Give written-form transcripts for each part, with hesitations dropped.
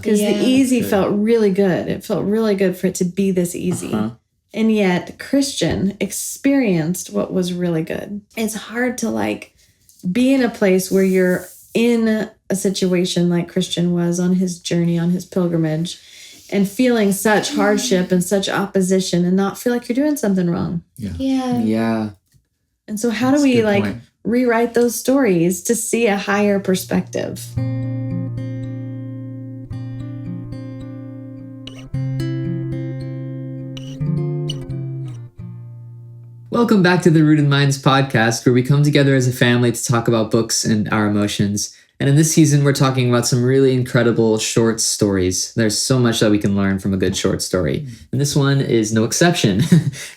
Because the easy felt really good. It felt really good for it to be this easy. And yet Christian experienced what was really good. It's hard to like be in a place where you're in a situation like Christian was on his journey, on his pilgrimage, and feeling such hardship and such opposition and not feel like you're doing something wrong. Yeah. And so how do we like rewrite those stories to see a higher perspective? Welcome back to the Rooted Minds podcast, where we come together as a family to talk about books and our emotions. And in this season, we're talking about some really incredible short stories. There's so much that we can learn from a good short story. And this one is no exception.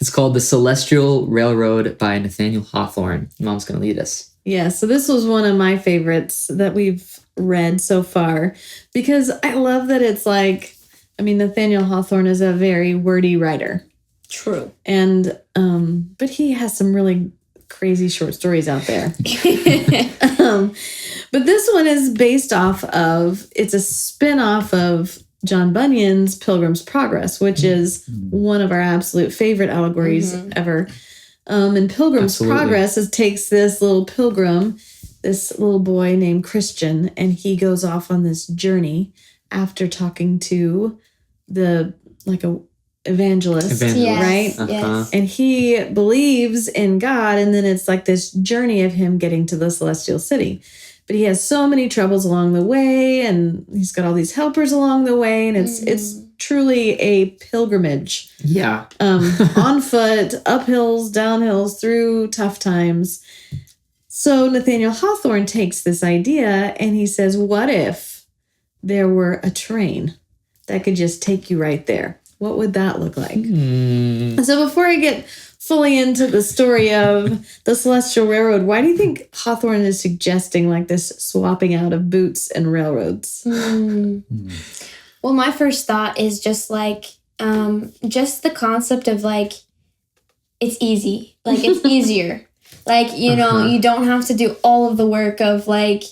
It's called The Celestial Railroad by Nathaniel Hawthorne. Mom's going to lead us. Yeah, so this was one of my favorites that we've read so far, because I love that it's like, I mean, Nathaniel Hawthorne is a very wordy writer. True. And, but he has some really crazy short stories out there. But this one is based off of, it's a spin-off of John Bunyan's Pilgrim's Progress, which is one of our absolute favorite allegories ever. And Pilgrim's Progress takes this little pilgrim, this little boy named Christian, and he goes off on this journey after talking to a evangelist, right? Yes. And he believes in God, and then it's like this journey of him getting to the celestial city. But he has so many troubles along the way, and he's got all these helpers along the way, and it's truly a pilgrimage. Yeah. On foot, up hills, down hills, through tough times. So Nathaniel Hawthorne takes this idea and he says, what if there were a train that could just take you right there? What would that look like? So before I get fully into the story of the Celestial Railroad, why do you think Hawthorne is suggesting like this swapping out of boots and railroads? Well, my first thought is just like, just the concept of like, it's easy. Like, it's easier. Like, you know, you don't have to do all of the work of like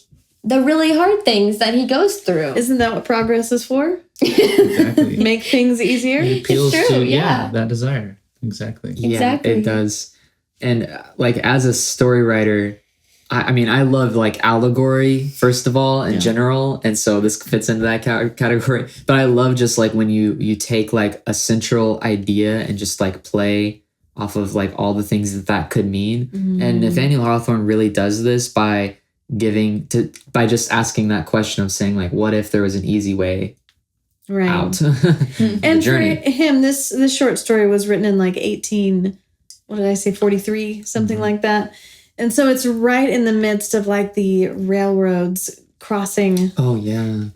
the really hard things that he goes through. Isn't that what progress is for? Exactly. Make things easier? It appeals It's true, to that desire. Exactly. Exactly. Yeah, it does. And like as a story writer, I mean, I love like allegory, first of all, in general. And so this fits into that category. But I love just like when you take like a central idea and just like play off of like all the things that could mean. And Nathaniel Hawthorne really does this by just asking that question of saying like, what if there was an easy way out? And for him, this short story was written in like 43, something like that. And so it's right in the midst of like the railroads crossing. Oh yeah.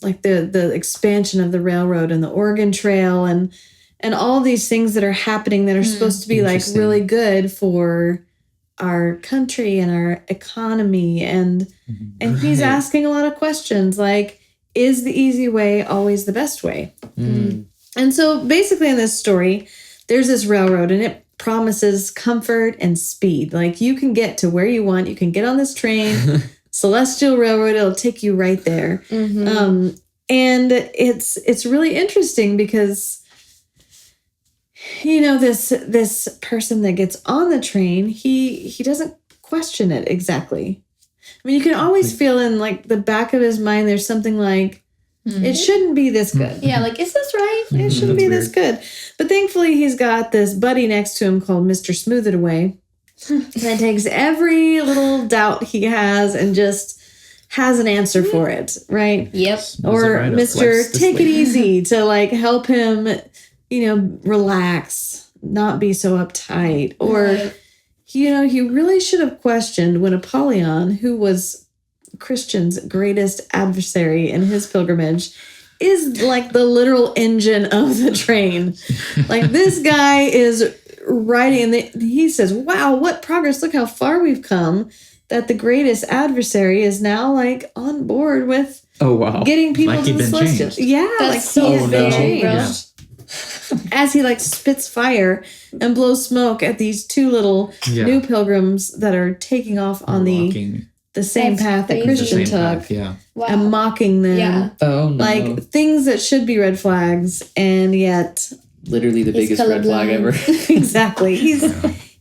Like the expansion of the railroad and the Oregon Trail and all these things that are happening that are supposed to be like really good for our country and our economy. And he's asking a lot of questions like, is the easy way always the best way? And so basically in this story, there's this railroad and it promises comfort and speed. Like you can get to where you want. You can get on this train, Celestial Railroad, it'll take you right there. And it's really interesting because, you know, this person that gets on the train, he doesn't question it exactly. I mean, you can always feel in like the back of his mind, there's something like, it shouldn't be this good. Yeah, like, is this right? It shouldn't be this good. But thankfully, he's got this buddy next to him called Mr. Smooth It Away that takes every little doubt he has and just has an answer for it, right? Yep. Or Mr. Take It Easy to like help him, you know, relax, not be so uptight. Or, you know, he really should have questioned when Apollyon, who was Christian's greatest adversary in his pilgrimage, is like the literal engine of the train. Like this guy is riding and he says, wow, what progress. Look how far we've come, that the greatest adversary is now like on board with getting people to the celestial. Yeah, that's like so he's been changed. Yeah. As he like spits fire and blows smoke at these two little new pilgrims that are taking off on the the same That's path that crazy. Christian The same took path, yeah. Wow. and mocking them. Yeah. Oh no! Like things that should be red flags, and yet Literally the He's biggest red flag ever. exactly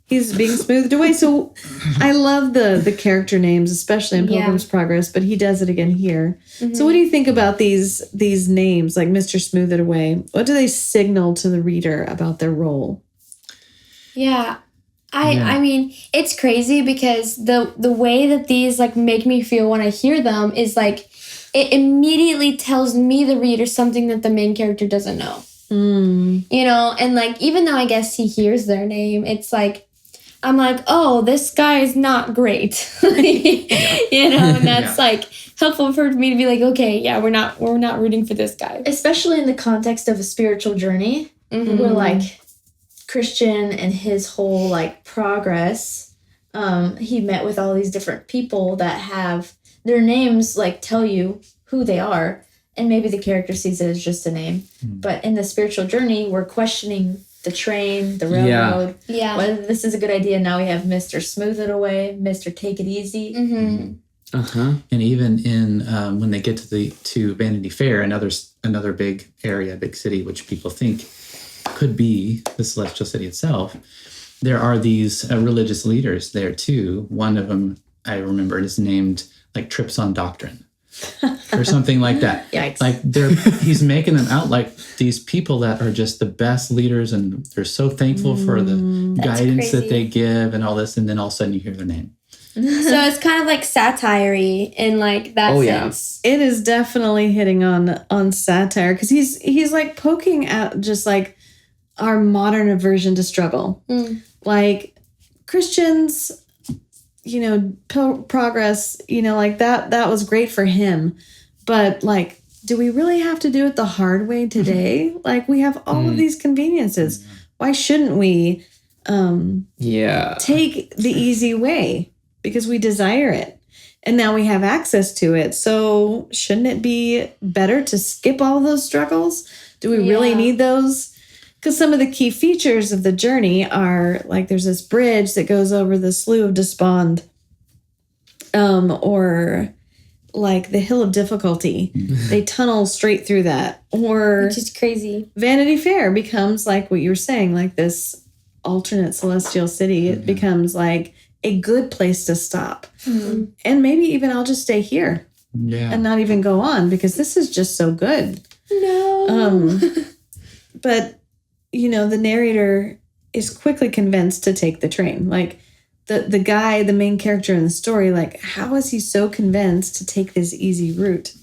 he's being smoothed away. So I love the character names, especially in Pilgrim's Progress, but he does it again here. So what do you think about these names, like Mr. Smooth It Away? What do they signal to the reader about their role? Yeah. I mean, it's crazy because the way that these like make me feel when I hear them is like it immediately tells me, the reader, something that the main character doesn't know. You know, and like even though I guess he hears their name, it's like I'm like, oh, this guy is not great. You know, and that's like helpful for me to be like, okay, yeah, we're not rooting for this guy. Especially in the context of a spiritual journey, where like Christian and his whole like progress, he met with all these different people that have their names like tell you who they are, and maybe the character sees it as just a name. But in the spiritual journey, we're questioning the train, the railroad, whether this is a good idea. Now we have Mr. Smooth It Away, Mr. Take It Easy. And even in when they get to Vanity Fair, another big area, big city, which people think could be the celestial city itself, there are these religious leaders there too. One of them, I remember, is named like Trips on Doctrine or something like that. Yikes. Like he's making them out like these people that are just the best leaders, and they're so thankful for the guidance that they give and all this, and then all of a sudden you hear their name. So it's kind of like satire-y in like that sense. It is definitely hitting on satire, because he's like poking at just like our modern aversion to struggle. Like Christians, you know, progress, you know, like that was great for him, but like, do we really have to do it the hard way today? Like we have all of these conveniences. Why shouldn't we take the easy way? Because we desire it, and now we have access to it. So shouldn't it be better to skip all those struggles? Do we really need those? Because some of the key features of the journey are like there's this bridge that goes over the Slough of Despond, or like the Hill of Difficulty. They tunnel straight through that. Or Which is crazy. Vanity Fair becomes like what you were saying, like this alternate celestial city. It becomes like a good place to stop. And maybe even I'll just stay here and not even go on, because this is just so good. No. But, you know, the narrator is quickly convinced to take the train. Like the guy, the main character in the story, like how is he so convinced to take this easy route?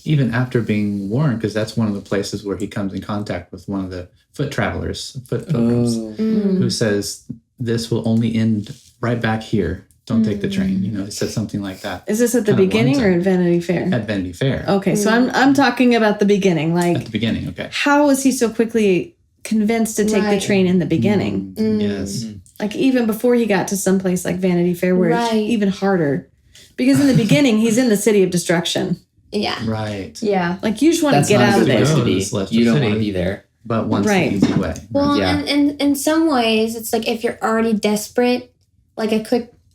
Even after being warned, because that's one of the places where he comes in contact with one of the foot pilgrims, who says, this will only end right back here. Don't take the train. You know, he said something like that. Is this at the beginning or at Vanity Fair? At Vanity Fair. Okay, so I'm talking about the beginning. Like At the beginning, okay. how was he so quickly convinced to take the train in the beginning? Yes. Like even before he got to some place like Vanity Fair, where it's even harder. Because in the beginning, he's in the city of destruction. Yeah. Right. Yeah. Like you just want That's to get not out a of good there. place to Go to be. the celestial You don't city. want to be there. But once the easy way. Well, Yeah. and in some ways, it's like if you're already desperate, like a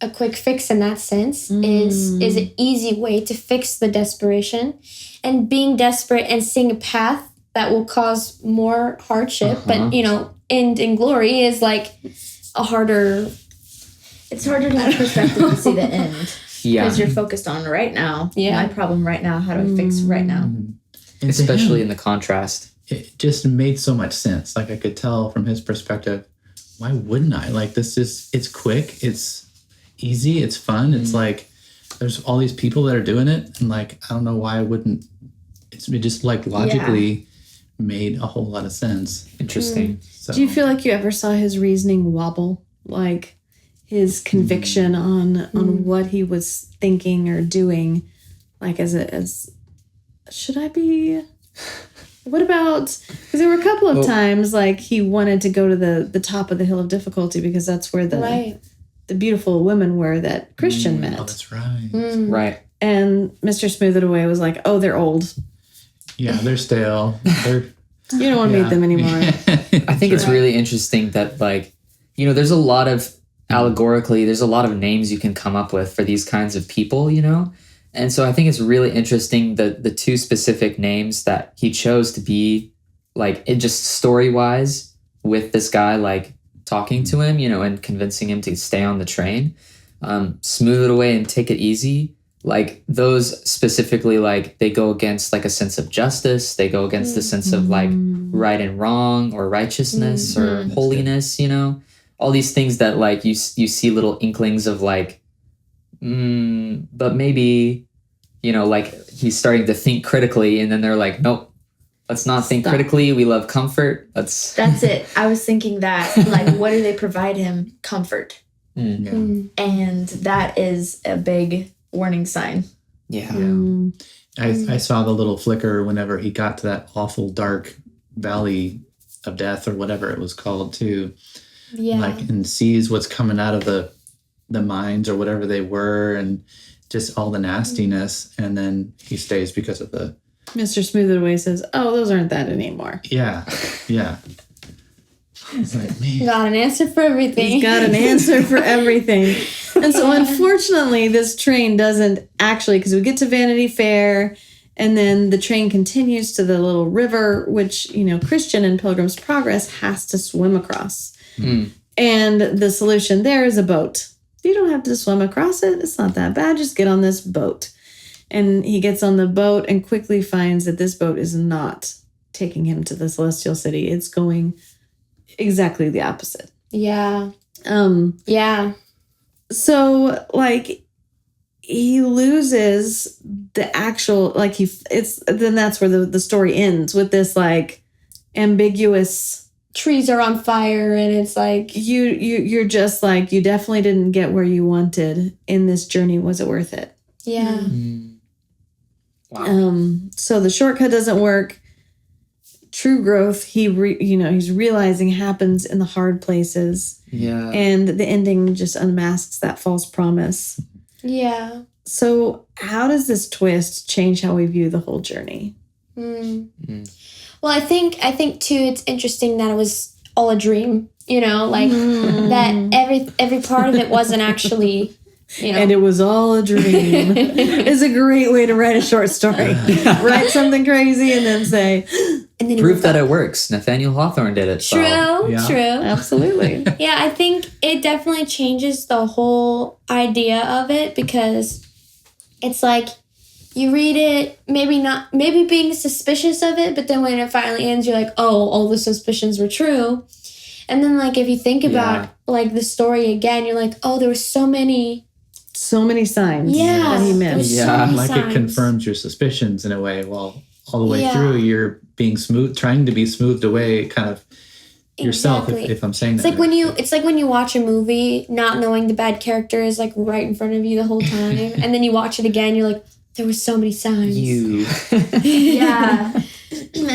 quick fix in that sense is an easy way to fix the desperation. And being desperate and seeing a path that will cause more hardship, but you know, end in glory is like a harder. It's harder to have perspective to see the end. Yeah. Because you're focused on right now. Yeah. My problem right now. How do I fix right now? And to Especially him, in the contrast. it just made so much sense. Like I could tell from his perspective, why wouldn't I? Like it's quick, it's easy, it's fun. It's like there's all these people that are doing it, and like I don't know why I wouldn't. It just like logically made a whole lot of sense. Interesting. So, Do you feel like you ever saw his reasoning wobble? Like his conviction on what he was thinking or doing? Like as should I be? What about, because there were a couple of times like he wanted to go to the top of the Hill of Difficulty because that's where the beautiful women were that Christian met. Oh, that's right. Right. And Mr. Smooth It Away was like, oh, they're old. Yeah, they're stale. You don't want to meet them anymore. I think it's really interesting that, like, you know, there's a lot of allegorically, there's a lot of names you can come up with for these kinds of people, And so I think it's really interesting the two specific names that he chose to be like it just story-wise with this guy like talking to him, and convincing him to stay on the train. Smooth it away and take it easy. Like those specifically, like they go against like a sense of justice. They go against the sense of like right and wrong or righteousness or holiness, all these things that like you see little inklings of like, but maybe, like he's starting to think critically and then they're like, nope, let's not think critically. We love comfort. That's it. I was thinking that like, what do they provide him? Comfort. And that is a big warning sign. I saw the little flicker whenever he got to that awful dark valley of death or whatever it was called too. Like and sees what's coming out of the mines or whatever they were and just all the nastiness, and then he stays because of the Mr. Smooth It Away says, oh, those aren't that anymore. It's like, man. Got an answer for everything. He's got an answer for everything. And so unfortunately, this train doesn't actually, because we get to Vanity Fair and then the train continues to the little river, which, Christian in Pilgrim's Progress has to swim across. And the solution there is a boat. You don't have to swim across it. It's not that bad. Just get on this boat. And he gets on the boat and quickly finds that this boat is not taking him to the celestial city. It's going exactly the opposite. So like he loses the actual like then that's where the story ends with this like ambiguous trees are on fire and it's like you're just like you definitely didn't get where you wanted in this journey. Was it worth it? Wow. So the shortcut doesn't work. True growth, he's realizing happens in the hard places. And the ending just unmasks that false promise. So how does this twist change how we view the whole journey? Well, I think too it's interesting that it was all a dream, that every part of it wasn't actually And it was all a dream. It's a great way to write a short story. Write something crazy and then say... And then proof that it works. Nathaniel Hawthorne did it. True. Absolutely. I think it definitely changes the whole idea of it because it's like you read it, maybe being suspicious of it, but then when it finally ends, you're like, oh, all the suspicions were true. And then like if you think about like the story again, you're like, oh, there were so many signs that he missed. It confirms your suspicions in a way. Well, all the way through, you're being trying to be smoothed away, kind of yourself. If I'm saying it's that, it's like when you watch a movie, not knowing the bad character is like right in front of you the whole time, and then you watch it again, you're like, there were so many signs. And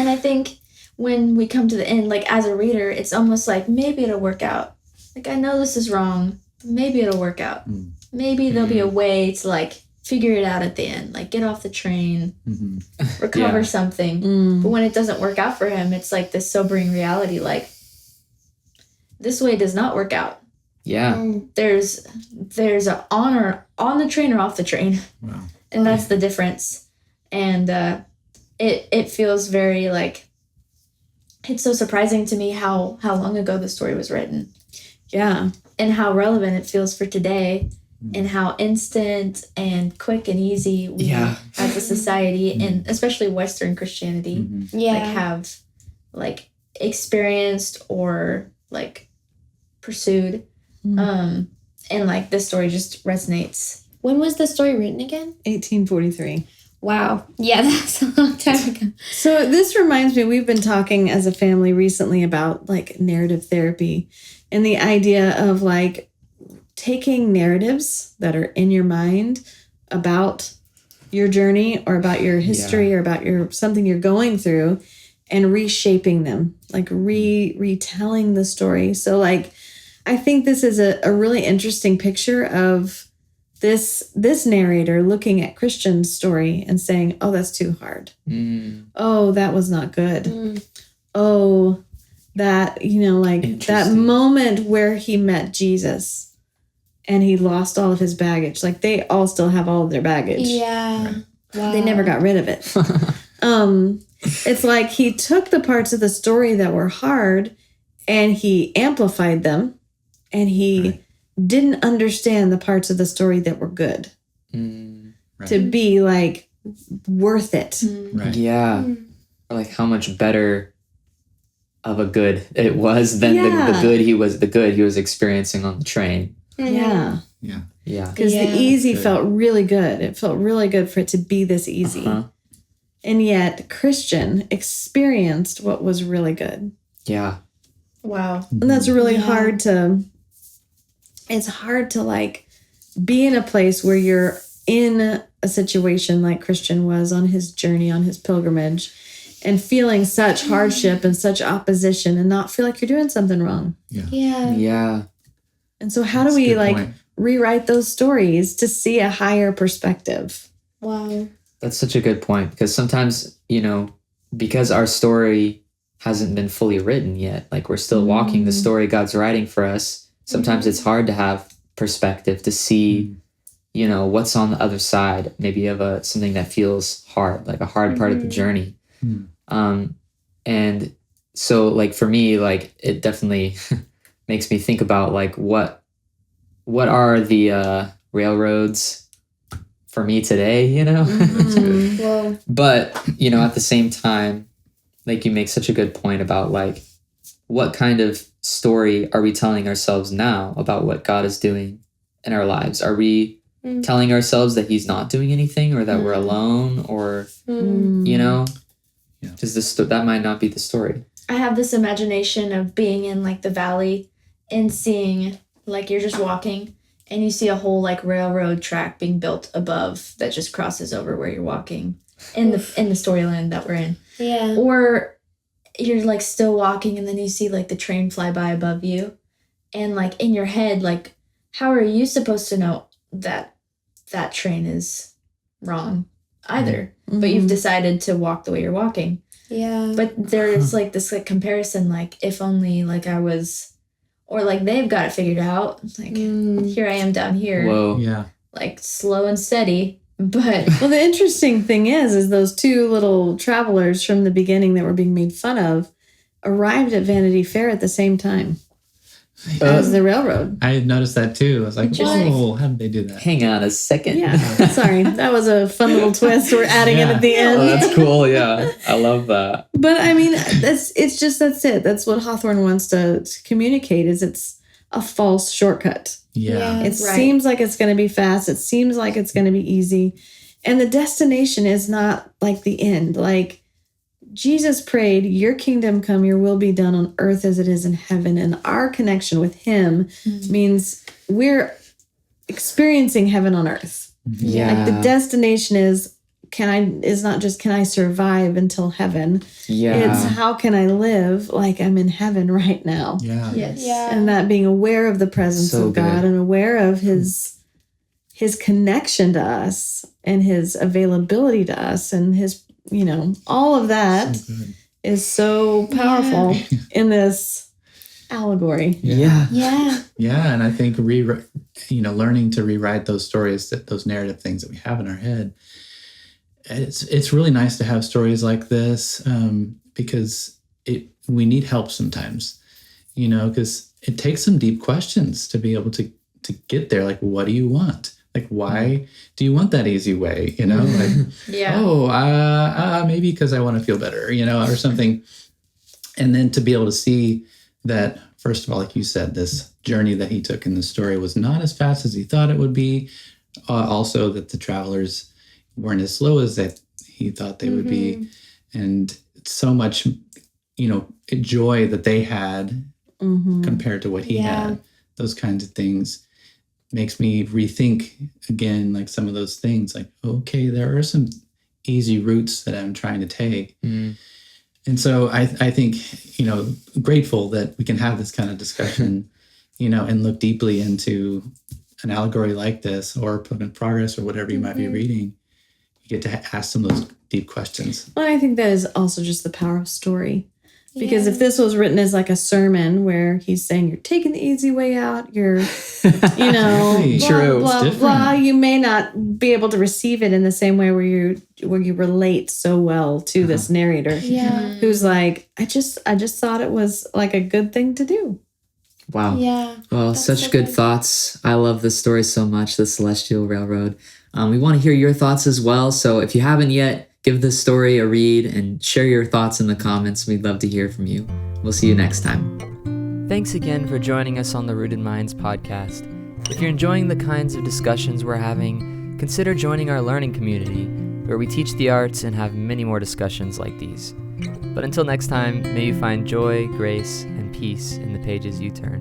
I think when we come to the end, like as a reader, it's almost like maybe it'll work out. Like I know this is wrong, but maybe it'll work out. Maybe there'll be a way to like figure it out at the end, like get off the train, recover something. But when it doesn't work out for him, it's like this sobering reality, like this way does not work out. There's an honor on the train or off the train. Wow. And that's the difference. And it feels very like, it's so surprising to me how long ago the story was written. And how relevant it feels for today. And how instant and quick and easy we as a society and especially Western Christianity like have like experienced or like pursued. And like this story just resonates. When was the story written again? 1843. Wow. Yeah, that's a long time ago. So this reminds me, we've been talking as a family recently about like narrative therapy and the idea of like taking narratives that are in your mind about your journey or about your history or about something you're going through and reshaping them, like retelling the story. So like, I think this is a really interesting picture of this narrator looking at Christian's story and saying, oh, that's too hard. Oh, that was not good. Oh, that, like that moment where he met Jesus and he lost all of his baggage. Like they all still have all of their baggage. Yeah. Wow. They never got rid of it. It's like he took the parts of the story that were hard and he amplified them, and he didn't understand the parts of the story that were good to be like worth it. Right. Yeah. Or like how much better of a good it was than the good he was experiencing on the train. Yeah. Yeah. Yeah. Because the easy felt really good. It felt really good for it to be this easy. And yet Christian experienced what was really good. Yeah. Wow. And that's really hard to, it's hard to like be in a place where you're in a situation like Christian was on his journey, on his pilgrimage, and feeling such hardship and such opposition and not feel like you're doing something wrong. Yeah. And so how do we like rewrite those stories to see a higher perspective? Wow. That's such a good point, because sometimes, because our story hasn't been fully written yet, like we're still walking the story God's writing for us. Sometimes it's hard to have perspective to see, what's on the other side, maybe of something that feels hard, like a hard part of the journey. And so like for me, like it definitely makes me think about like what are the railroads for me today, Whoa. But at the same time, like you make such a good point about like what kind of story are we telling ourselves now about what God is doing in our lives? Are we telling ourselves that he's not doing anything, or that we're alone, or because that might not be the story. I have this imagination of being in like the valley and seeing like you're just walking and you see a whole like railroad track being built above that just crosses over where you're walking in the storyline that we're in. Yeah. Or you're like still walking and then you see like the train fly by above you, and like in your head, like how are you supposed to know that that train is wrong either? But you've decided to walk the way you're walking. Yeah. But there's like this like comparison, like if only like I was, or like they've got it figured out. Like here I am down here. Whoa. Yeah. Like slow and steady. But Well, the interesting thing is those two little travelers from the beginning that were being made fun of arrived at Vanity Fair at the same time as the railroad. I had noticed that too. I was like, whoa, how did they do that? Hang on a second. Yeah, sorry. That was a fun little twist we're adding in at the end. Oh, that's cool. Yeah. I love that. But I mean, that's it. That's what Hawthorne wants to communicate, is it's a false shortcut. Yeah. It seems like it's going to be fast. It seems like it's going to be easy. And the destination is not like the end. Like Jesus prayed, your kingdom come, your will be done on earth as it is in heaven. And our connection with him means we're experiencing heaven on earth. Yeah. Like the destination is not just can I survive until heaven? Yeah. It's how can I live like I'm in heaven right now? Yeah. yes. Yeah. And that being aware of the presence So of God good. and aware of his connection to us and his availability to us and his, all of that So good. is so powerful in this allegory. Yeah. Yeah. Yeah, and I think learning to rewrite those stories, those narrative things that we have in our head. It's really nice to have stories like this because we need help sometimes, because it takes some deep questions to be able to get there. Like, what do you want? Like, why do you want that easy way? Like, maybe because I want to feel better, or something. And then to be able to see that, first of all, like you said, this journey that he took in the story was not as fast as he thought it would be. Also, that the travelers weren't as slow as that he thought they would be. And so much, joy that they had compared to what he had. Those kinds of things makes me rethink again, like some of those things, like, okay, there are some easy routes that I'm trying to take. And so I think, grateful that we can have this kind of discussion, and look deeply into an allegory like this, or Put in Progress, or whatever you might be reading. You get to ask some of those deep questions. Well, I think that is also just the power of story. Because if this was written as like a sermon where he's saying you're taking the easy way out, you're, you know, blah, True. blah, blah, you may not be able to receive it in the same way where you relate so well to this narrator. Yeah. Who's like, I just thought it was like a good thing to do. Wow. Yeah. Well, such good thoughts. I love this story so much, The Celestial Railroad. We want to hear your thoughts as well. So if you haven't yet, give this story a read and share your thoughts in the comments. We'd love to hear from you. We'll see you next time. Thanks again for joining us on the Rooted Minds podcast. If you're enjoying the kinds of discussions we're having, consider joining our learning community, where we teach the arts and have many more discussions like these. But until next time, may you find joy, grace, and peace in the pages you turn.